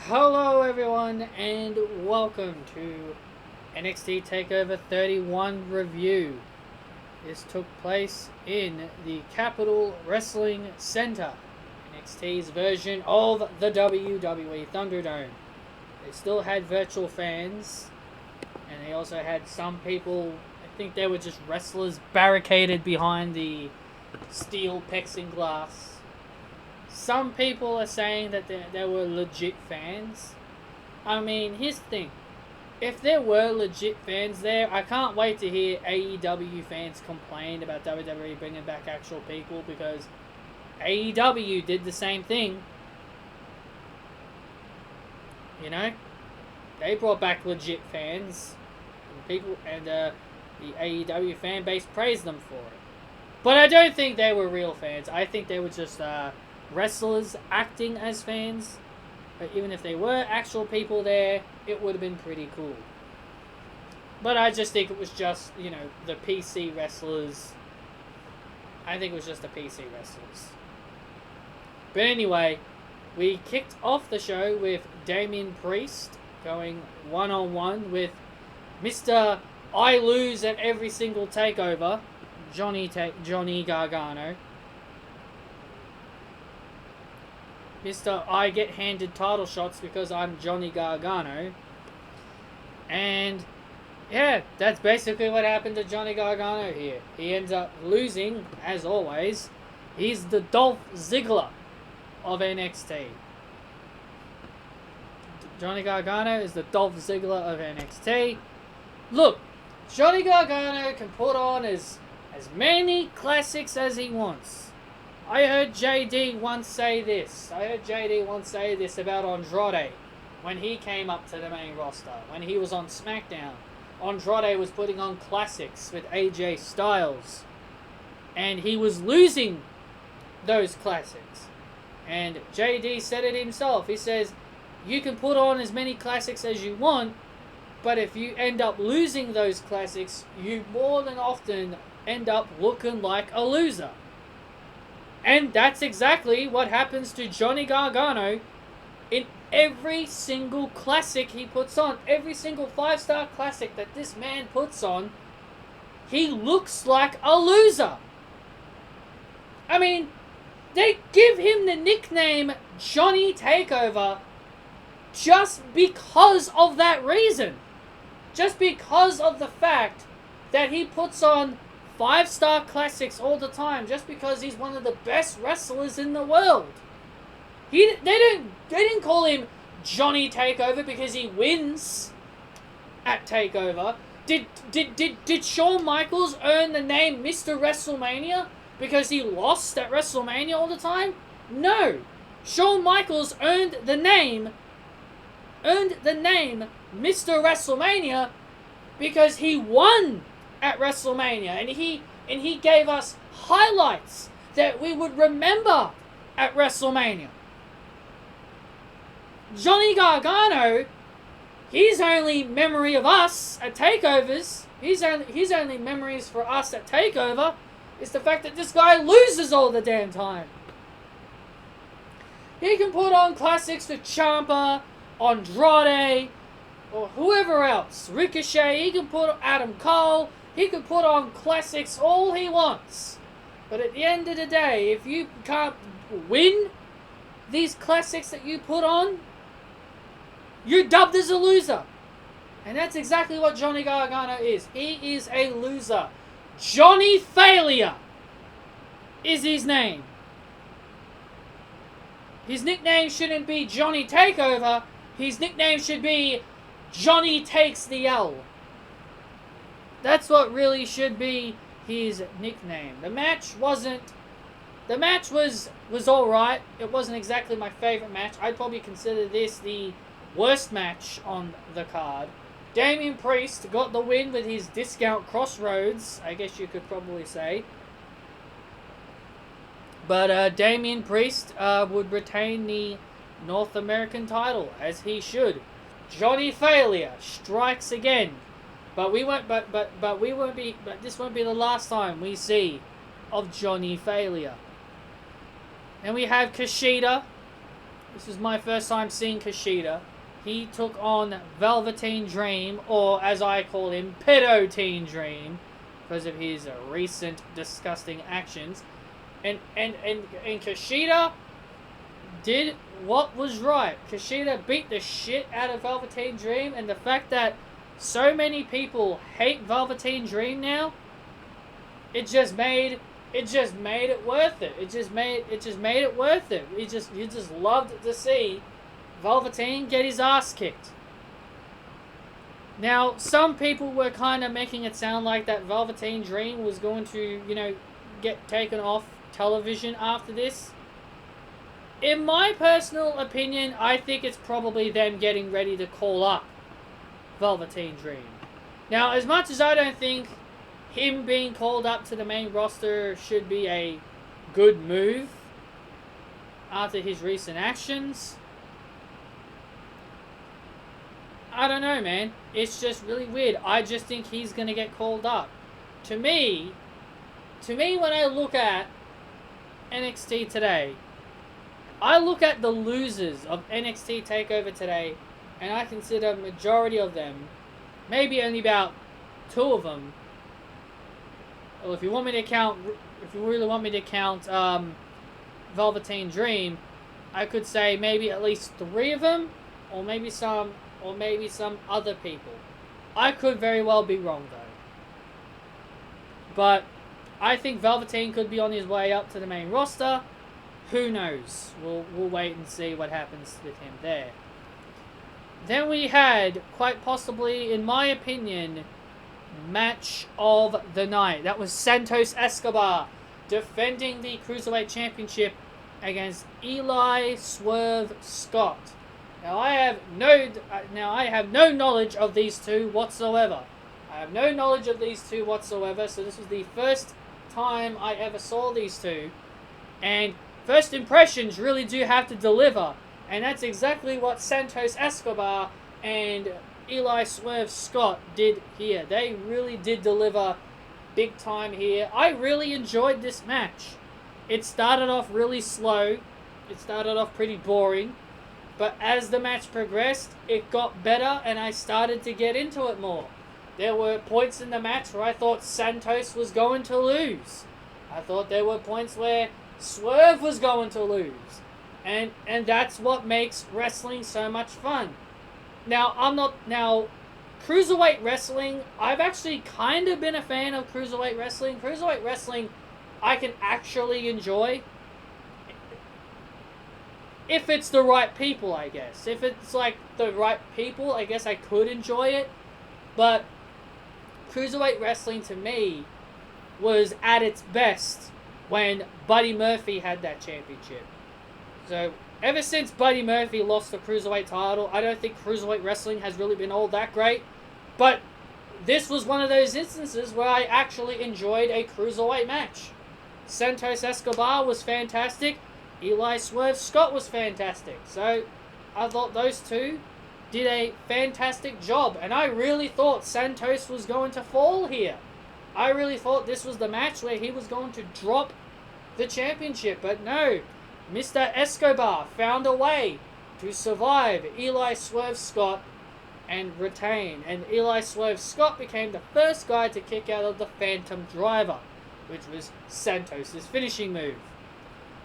Hello everyone and welcome to NXT Takeover 31 review. This took place in the Capitol Wrestling Center, NXT's version of the WWE Thunderdome. They still had virtual fans, and they also had some people, I think they were just wrestlers, barricaded behind the steel plexiglass. Some people are saying that there were legit fans. I mean, here's the thing. If there were legit fans there, I can't wait to hear AEW fans complain about WWE bringing back actual people, because AEW did the same thing. You know? They brought back legit fans. And the AEW fan base praised them for it. But I don't think they were real fans. I think they were just wrestlers acting as fans. But even if they were actual people there, it would have been pretty cool. But I just think it was just, the PC wrestlers. I think it was just the PC wrestlers. But anyway, we kicked off the show with Damian Priest going one-on-one with Mr. I lose at every single takeover, Johnny Gargano. Mr. I get handed title shots because I'm Johnny Gargano. And yeah, that's basically what happened to Johnny Gargano here. He ends up losing, as always. He's the Dolph Ziggler of NXT. Johnny Gargano is the Dolph Ziggler of NXT. Look, Johnny Gargano can put on as many classics as he wants. I heard JD once say this. About Andrade when he came up to the main roster. When he was on SmackDown, Andrade was putting on classics with AJ Styles. And he was losing those classics. And JD said it himself. He says, you can put on as many classics as you want, but if you end up losing those classics, you more than often end up looking like a loser. And that's exactly what happens to Johnny Gargano in every single classic he puts on. Every single 5-star classic that this man puts on, he looks like a loser. I mean, they give him the nickname Johnny Takeover just because of that reason. Just because of the fact that he puts on 5-star classics all the time, just because he's one of the best wrestlers in the world. They didn't call him Johnny Takeover because he wins at Takeover. Did Shawn Michaels earn the name Mr. WrestleMania because he lost at WrestleMania all the time? No. Shawn Michaels earned the name Mr. WrestleMania because he won at WrestleMania, and he gave us highlights that we would remember at WrestleMania. Johnny Gargano, his only memory of us at takeovers, his only memories for us at Takeover is the fact that this guy loses all the damn time. He can put on classics with Ciampa, Andrade, or whoever else, Ricochet. He can put Adam Cole. He can put on classics all he wants. But at the end of the day, if you can't win these classics that you put on, you're dubbed as a loser. And that's exactly what Johnny Gargano is. He is a loser. Johnny Failure is his name. His nickname shouldn't be Johnny Takeover. His nickname should be Johnny Takes the L. That's what really should be his nickname. The match was alright. It wasn't exactly my favorite match. I'd probably consider this the worst match on the card. Damian Priest got the win with his discount Crossroads, I guess you could probably say. But Damian Priest would retain the North American title, as he should. Johnny Failure strikes again. But this won't be the last time we see of Johnny Failure. And we have Kushida This is my first time seeing Kushida. He took on Velveteen Dream, or as I call him, Pedo-Teen Dream, because of his recent disgusting actions. And Kushida did what was right. Kushida beat the shit out of Velveteen Dream, and the fact that so many people hate Velveteen Dream now, it just made it worth it. It just made it worth it. You just loved to see Velveteen get his ass kicked. Now, some people were kind of making it sound like that Velveteen Dream was going to, get taken off television after this. In my personal opinion, I think it's probably them getting ready to call up Velveteen Dream. Now, as much as I don't think him being called up to the main roster should be a good move after his recent actions, I don't know, man. It's just really weird. I just think he's going to get called up. To me, when I look at NXT today, I look at the losers of NXT Takeover today, and I consider majority of them, maybe only about 2 of them. Well, if you really want me to count Velveteen Dream, I could say maybe at least 3 of them, or maybe some other people. I could very well be wrong though. But I think Velveteen could be on his way up to the main roster. Who knows? We'll wait and see what happens with him there. Then we had, quite possibly, in my opinion, match of the night. That was Santos Escobar defending the Cruiserweight Championship against Eli Swerve Scott. Now I have no knowledge of these two whatsoever. So this was the first time I ever saw these two. And first impressions really do have to deliver. And that's exactly what Santos Escobar and Eli Swerve Scott did here. They really did deliver big time here. I really enjoyed this match. It started off really slow. It started off pretty boring. But as the match progressed, it got better and I started to get into it more. There were points in the match where I thought Santos was going to lose. I thought there were points where Swerve was going to lose. And that's what makes wrestling so much fun. Now, Cruiserweight Wrestling, I've actually kind of been a fan of Cruiserweight Wrestling. Cruiserweight Wrestling, I can actually enjoy. If it's the right people, I guess. If it's like the right people, I guess I could enjoy it. But Cruiserweight Wrestling to me was at its best when Buddy Murphy had that championship. So ever since Buddy Murphy lost the Cruiserweight title, I don't think Cruiserweight Wrestling has really been all that great. But this was one of those instances where I actually enjoyed a Cruiserweight match. Santos Escobar was fantastic. Eli Swerve Scott was fantastic. So I thought those two did a fantastic job. And I really thought Santos was going to fall here. I really thought this was the match where he was going to drop the championship. But no, Mr. Escobar found a way to survive Eli Swerve Scott and retain. And Eli Swerve Scott became the first guy to kick out of the Phantom Driver, which was Santos' finishing move.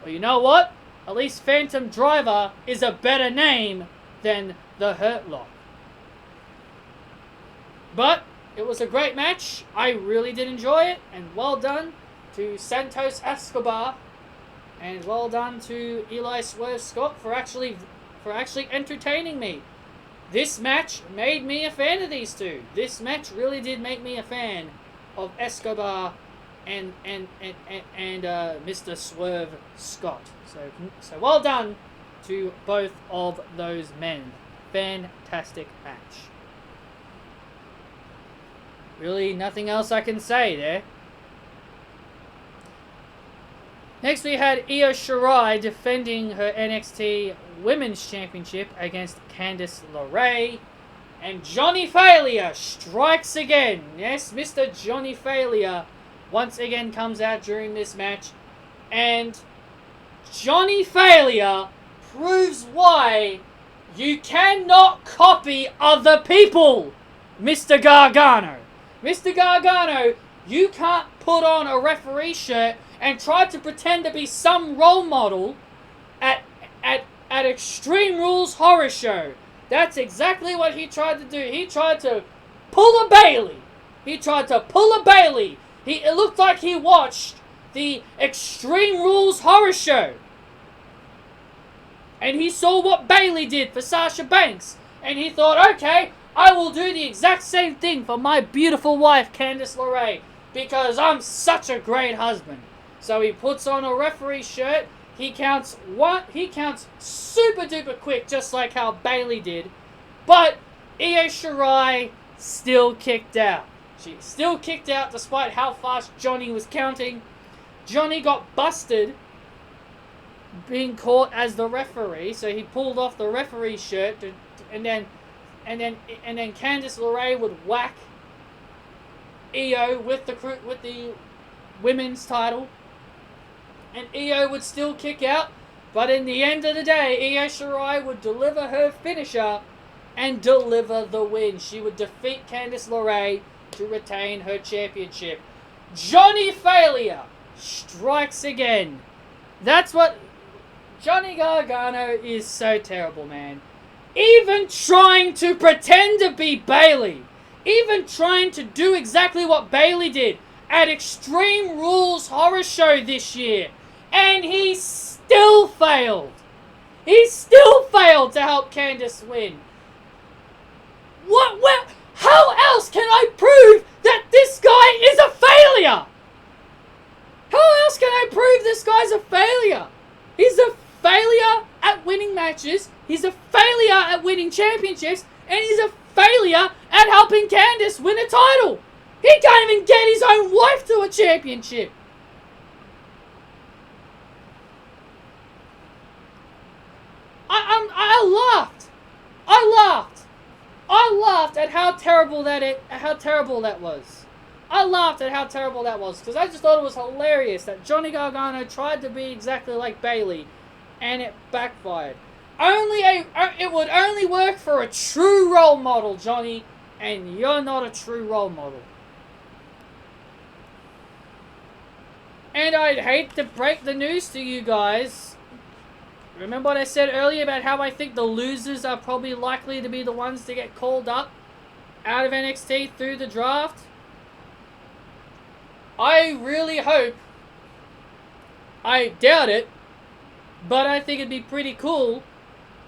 Well, you know what? At least Phantom Driver is a better name than the Hurt Lock. But it was a great match. I really did enjoy it. And well done to Santos Escobar. And well done to Eli Swerve Scott for actually entertaining me. This match made me a fan of these two. This match really did make me a fan of Escobar and Mr. Swerve Scott. So well done to both of those men. Fantastic match. Really nothing else I can say there. Next we had Io Shirai defending her NXT Women's Championship against Candace LeRae. And Johnny Failure strikes again. Yes, Mr. Johnny Failure once again comes out during this match. And Johnny Failure proves why you cannot copy other people, Mr. Gargano. Mr. Gargano, you can't put on a referee shirt and try to pretend to be some role model at Extreme Rules Horror Show. That's exactly what he tried to do. He tried to pull a Bailey. It looked like he watched the Extreme Rules Horror Show. And he saw what Bailey did for Sasha Banks. And he thought, okay, I will do the exact same thing for my beautiful wife, Candace LeRae. Because I'm such a great husband. So he puts on a referee shirt. He counts super duper quick, just like how Bailey did. But Io Shirai still kicked out. She still kicked out despite how fast Johnny was counting. Johnny got busted being caught as the referee, so he pulled off the referee shirt, and then Candace LeRae would whack Io with the women's title. And Io would still kick out, but in the end of the day, Io Shirai would deliver her finisher and deliver the win. She would defeat Candice LeRae to retain her championship. Johnny Failure strikes again. That's what... Johnny Gargano is so terrible, man. Even trying to pretend to be Bailey. Even trying to do exactly what Bailey did at Extreme Rules Horror Show this year. And he still failed. He still failed to help Candace win. How else can I prove that this guy is a failure? How else can I prove this guy's a failure? He's a failure at winning matches. He's a failure at winning championships. And he's a failure at helping Candace win a title. He can't even get his own wife to a championship. I laughed at how terrible that was. I laughed at how terrible that was because I just thought it was hilarious that Johnny Gargano tried to be exactly like Bailey, and it backfired. It would only work for a true role model, Johnny, and you're not a true role model. And I'd hate to break the news to you guys. Remember what I said earlier about how I think the losers are probably likely to be the ones to get called up out of NXT through the draft? I really hope, I doubt it, but I think it'd be pretty cool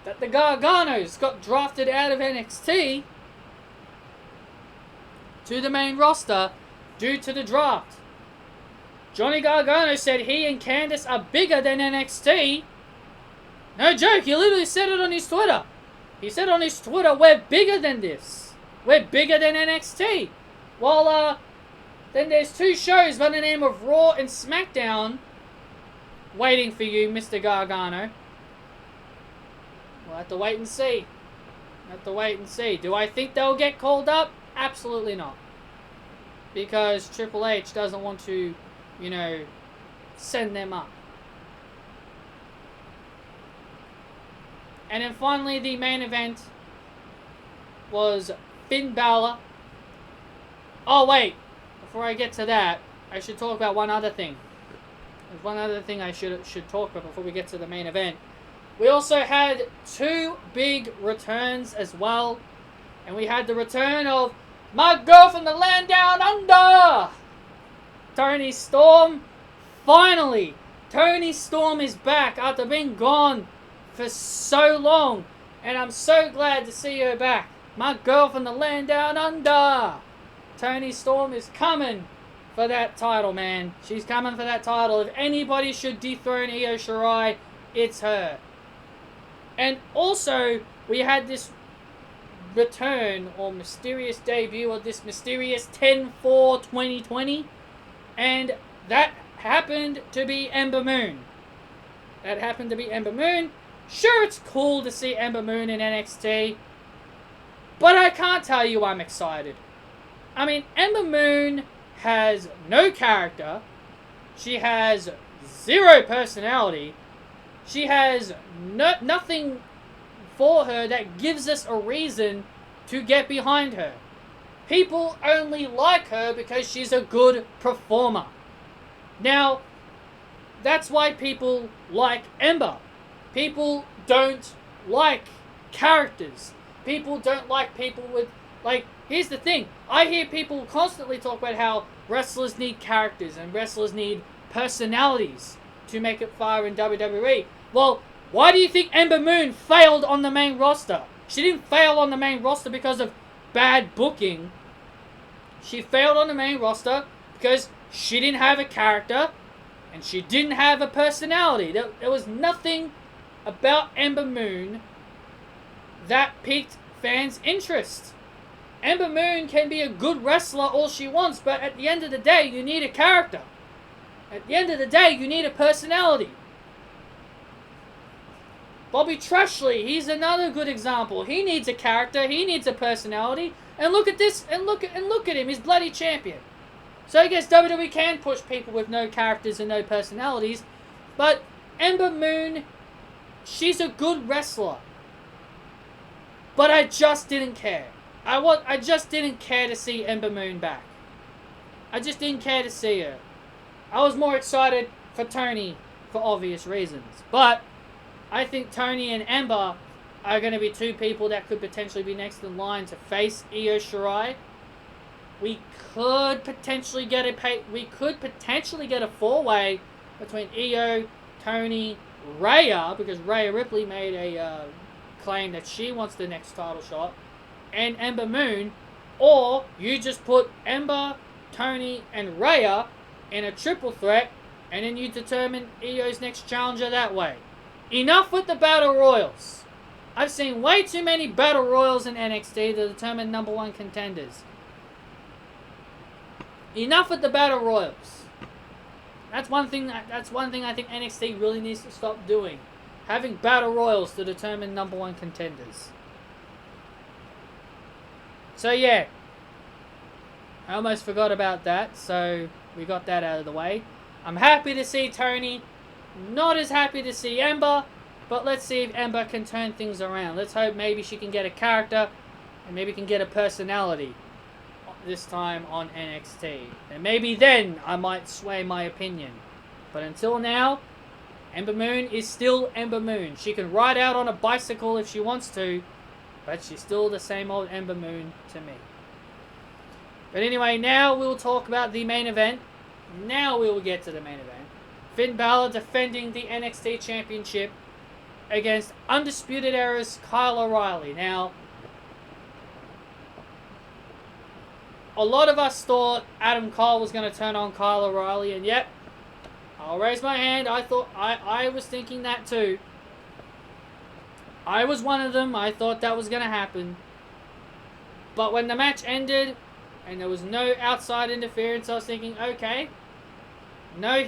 that the Garganos got drafted out of NXT to the main roster due to the draft. Johnny Gargano said he and Candace are bigger than NXT. No joke, he literally said it on his Twitter. He said on his Twitter, we're bigger than this. We're bigger than NXT. Well, then there's two shows by the name of Raw and SmackDown waiting for you, Mr. Gargano. We'll have to wait and see. Do I think they'll get called up? Absolutely not. Because Triple H doesn't want to, send them up. And then finally, the main event was Finn Balor. Oh, wait. Before I get to that, I should talk about one other thing. There's one other thing I should talk about before we get to the main event. We also had two big returns as well. And we had the return of my girl from the land down under, Toni Storm. Finally, Toni Storm is back after being gone for so long, and I'm so glad to see her back. My girl from the land down under. Toni Storm is coming for that title, man. She's coming for that title. If anybody should dethrone Io Shirai, it's her. And also, we had this return or mysterious debut of this mysterious 10/4/2020, and that happened to be Ember Moon. Sure, it's cool to see Ember Moon in NXT, but I can't tell you I'm excited. I mean, Ember Moon has no character. She has zero personality. She has nothing for her that gives us a reason to get behind her. People only like her because she's a good performer. Now, that's why people like Ember. People don't like characters. People don't like people with... Like, here's the thing. I hear people constantly talk about how wrestlers need characters and wrestlers need personalities to make it far in WWE. Well, why do you think Ember Moon failed on the main roster? She didn't fail on the main roster because of bad booking. She failed on the main roster because she didn't have a character and she didn't have a personality. There was nothing about Ember Moon that piqued fans' interest. Ember Moon can be a good wrestler all she wants, but at the end of the day, you need a character. At the end of the day, you need a personality. Bobby Trashley, he's another good example. He needs a character, he needs a personality. And look at this, and look at him, he's bloody champion. So I guess WWE can push people with no characters and no personalities, but Ember Moon, she's a good wrestler. But I just didn't care. I just didn't care to see Ember Moon back. I just didn't care to see her. I was more excited for Tony for obvious reasons. But I think Tony and Ember are going to be two people that could potentially be next in line to face Io Shirai. We could potentially get a four-way between Io, Tony, Rhea, because Rhea Ripley made a claim that she wants the next title shot, and Ember Moon, or you just put Ember, Tony, and Rhea in a triple threat, and then you determine Io's next challenger that way. Enough with the Battle Royals. I've seen way too many Battle Royals in NXT to determine number one contenders. Enough with the Battle Royals. That's one thing I think NXT really needs to stop doing. Having Battle Royals to determine number one contenders. So yeah. I almost forgot about that, so we got that out of the way. I'm happy to see Tony. Not as happy to see Ember, but let's see if Ember can turn things around. Let's hope maybe she can get a character and maybe can get a personality this time on NXT. And maybe then I might sway my opinion. But until now, Ember Moon is still Ember Moon. She can ride out on a bicycle if she wants to, but she's still the same old Ember Moon to me. But anyway, now we'll talk about the main event. Now we will get to the main event. Finn Balor defending the NXT Championship against Undisputed Era's Kyle O'Reilly. Now, a lot of us thought Adam Cole was going to turn on Kyle O'Reilly, and yep, I'll raise my hand. I was thinking that too. I was one of them. I thought that was going to happen. But when the match ended and there was no outside interference, I was thinking, okay, no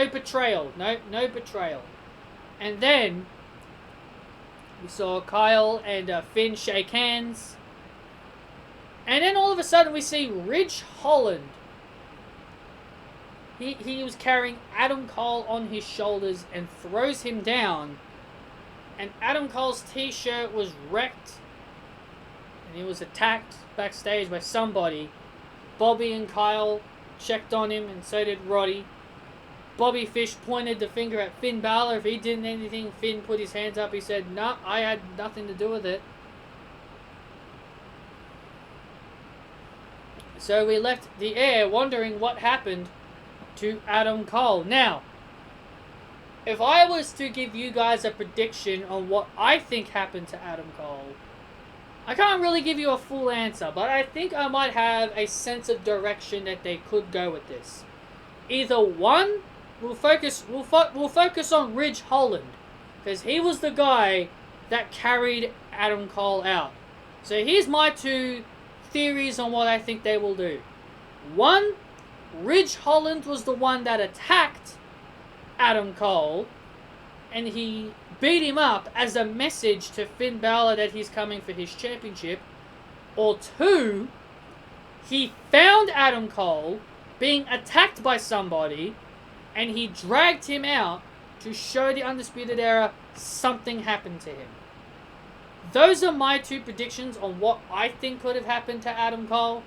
betrayal. No betrayal. And then we saw Kyle and Finn shake hands. And then all of a sudden we see Ridge Holland. He was carrying Adam Cole on his shoulders and throws him down. And Adam Cole's t-shirt was wrecked. And he was attacked backstage by somebody. Bobby and Kyle checked on him, and so did Roddy. Bobby Fish pointed the finger at Finn Balor. If he did anything, Finn put his hands up. He said, "No, I had nothing to do with it." So we left the air wondering what happened to Adam Cole. Now, if I was to give you guys a prediction on what I think happened to Adam Cole, I can't really give you a full answer, but I think I might have a sense of direction that they could go with this. Either one, we'll focus on Ridge Holland, because he was the guy that carried Adam Cole out. So here's my two theories on what I think they will do. One, Ridge Holland was the one that attacked Adam Cole, and he beat him up as a message to Finn Balor that he's coming for his championship. Or two, he found Adam Cole being attacked by somebody, and he dragged him out to show the Undisputed Era something happened to him. Those are my two predictions on what I think could have happened to Adam Cole.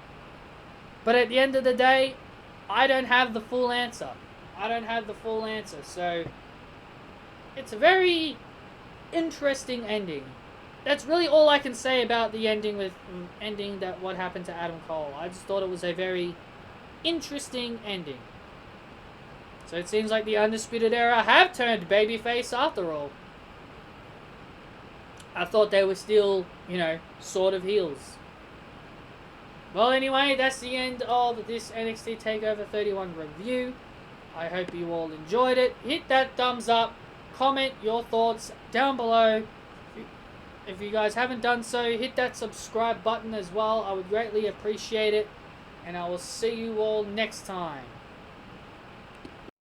But at the end of the day, I don't have the full answer. So it's a very interesting ending. That's really all I can say about the ending that what happened to Adam Cole. I just thought it was a very interesting ending. So it seems like the Undisputed Era have turned babyface after all. I thought they were still, sort of heels. Well, anyway, that's the end of this NXT Takeover 31 review. I hope you all enjoyed it. Hit that thumbs up. Comment your thoughts down below. If you guys haven't done so, hit that subscribe button as well. I would greatly appreciate it. And I will see you all next time.